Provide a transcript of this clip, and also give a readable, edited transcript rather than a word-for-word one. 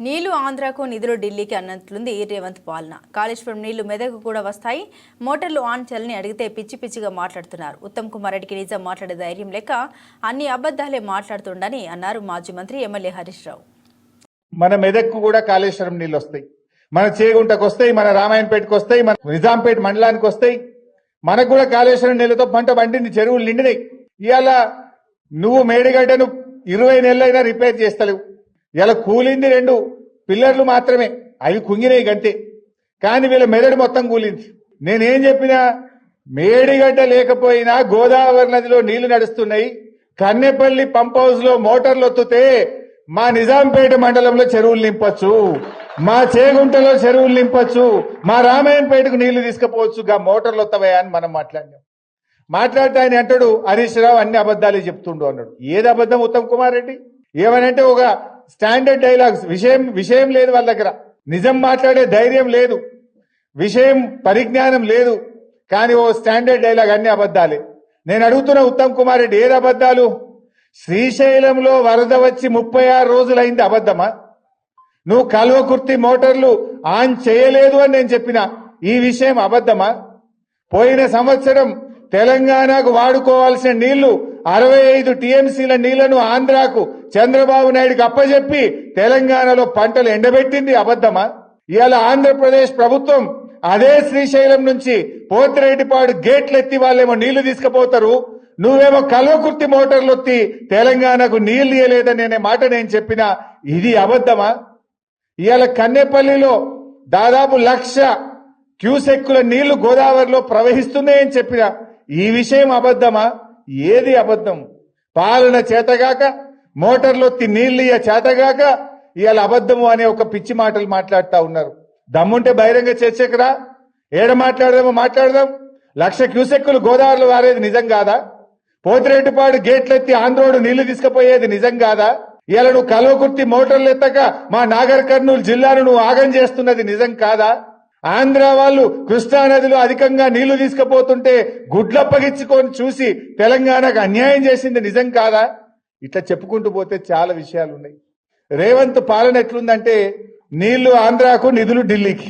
నీళ్లు ఆంధ్రాకు నిధులు ఢిల్లీకి అన్నట్లుంది రేవంత్ పాలన. కాళేశ్వరం నీళ్లు మెదకు కూడా వస్తాయి, మోటార్లు ఆన్ చేయాలని అడిగితే పిచ్చి పిచ్చిగా మాట్లాడుతున్నారు. ఉత్తమ్ కుమార్ రెడ్డికి నిజం మాట్లాడే ధైర్యం లేక అన్ని అబద్ధాలే మాట్లాడుతుండని అన్నారు మాజీ మంత్రి ఎమ్మెల్యే హరీష్ రావు. మన మెదక్కు కూడా కాళేశ్వరం నీళ్లు వస్తాయి, మన చేగుంటకు వస్తాయి, మన రామాయణపేటకు వస్తాయి, మన నిజాంపేట మండలానికి వస్తాయి. మనకు కూడా కాళేశ్వరం నీళ్లతో పంట పండింది, చెరువులు నిండినాయి. ఇవాళ నువ్వు మేడిగడ్డను 20 నెలలైనా రిపేర్ చేస్తలేవు. ఇలా కూలింది 2 పిల్లర్లు మాత్రమే, అవి కుంగినాయి గంతే. కానీ వీళ్ళ మెదడు మొత్తం కూలింది. నేనేం చెప్పినా, మేడిగడ్డ లేకపోయినా గోదావరి నదిలో నీళ్లు నడుస్తున్నాయి. కన్నెపల్లి పంప్ హౌస్ లో మోటార్లు ఒత్తుతే మా నిజాంపేట మండలంలో చెరువులు నింపొచ్చు, మా చేగుంటలో చెరువులు నింపొచ్చు, మా రామాయణపేటకు నీళ్లు తీసుకుపోవచ్చు. గా మోటార్లు వస్తావా అని మనం మాట్లాడినాం. మాట్లాడితే ఆయన అంటాడు హరీష్ రావు అన్ని అబద్ధాలు చెప్తుండు అన్నాడు. ఏది అబద్ధం ఉత్తమ్ కుమార్ రెడ్డి? ఏమనంటే ఒక స్టాండర్డ్ డైలాగ్స్, విషయం లేదు వాళ్ళ దగ్గర, నిజం మాట్లాడే ధైర్యం లేదు, విషయం పరిజ్ఞానం లేదు. కానీ ఓ స్టాండర్డ్ డైలాగ్ అన్ని అబద్ధాలే. నేను అడుగుతున్న ఉత్తమ్ కుమార్ రెడ్డి, ఏది అబద్ధాలు? శ్రీశైలంలో వరద వచ్చి 36 రోజులైంది, అబద్ధమా? నువ్వు కల్వకుర్తి మోటార్లు ఆన్ చేయలేదు అని నేను చెప్పిన, ఈ విషయం అబద్ధమా? పోయిన సంవత్సరం తెలంగాణకు వాడుకోవాల్సిన నీళ్లు 65 టీఎంసీల నీళ్లను ఆంధ్రాకు చంద్రబాబు నాయుడుకి అప్పచెప్పి తెలంగాణలో పంటలు ఎండబెట్టింది, అబద్ధమా? ఇవాళ ఆంధ్రప్రదేశ్ ప్రభుత్వం అదే శ్రీశైలం నుంచి పోతిరెడ్డిపాడు గేట్లు ఎత్తి వాళ్ళేమో నీళ్లు తీసుకుపోతారు, నువ్వేమో కల్వకుర్తి మోటార్లు ఎత్తి తెలంగాణకు నీళ్లు ఇయ్యలేదని అనే మాట నేను చెప్పినా, ఇది అబద్ధమా? ఇవాళ కన్నెపల్లిలో దాదాపు 1,00,000 క్యూసెక్కుల నీళ్లు గోదావరిలో ప్రవహిస్తున్నాయని చెప్పిన, ఈ విషయం అబద్ధమా? ఏది అబద్ధం? పాలన చేతగాక, మోటార్లొత్తి నీళ్లియ చేతగాక ఇవాళ అబద్ధము అనే ఒక పిచ్చి మాటలు మాట్లాడుతూ ఉన్నారు. దమ్ముంటే బహిరంగ చర్చకు రా, ఏడ మాట్లాడదామో మాట్లాడదాం. 1,00,000 క్యూసెక్కులు గోదావరిలో వారేది నిజం కాదా? పోతిరెడ్డిపాడు గేట్లెత్తి ఆంధ్రోడు నీళ్లు తీసుకుపోయేది నిజం కాదా? ఇవాళ నువ్వు కల్వకుర్తి మోటార్లు ఎత్తక మా నాగర్ కర్నూలు జిల్లాను నువ్వు ఆగం చేస్తున్నది నిజం కాదా? ఆంధ్ర వాళ్ళు కృష్ణానదిలో అధికంగా నీళ్లు తీసుకుపోతుంటే గుడ్లప్పగించుకొని చూసి తెలంగాణకు అన్యాయం చేసింది నిజం కాదా? ఇట్లా చెప్పుకుంటూ పోతే చాలా విషయాలు ఉన్నాయి. రేవంత్ పాలన ఎట్లుందంటే, నీళ్లు ఆంధ్రాకు నిధులు ఢిల్లీకి.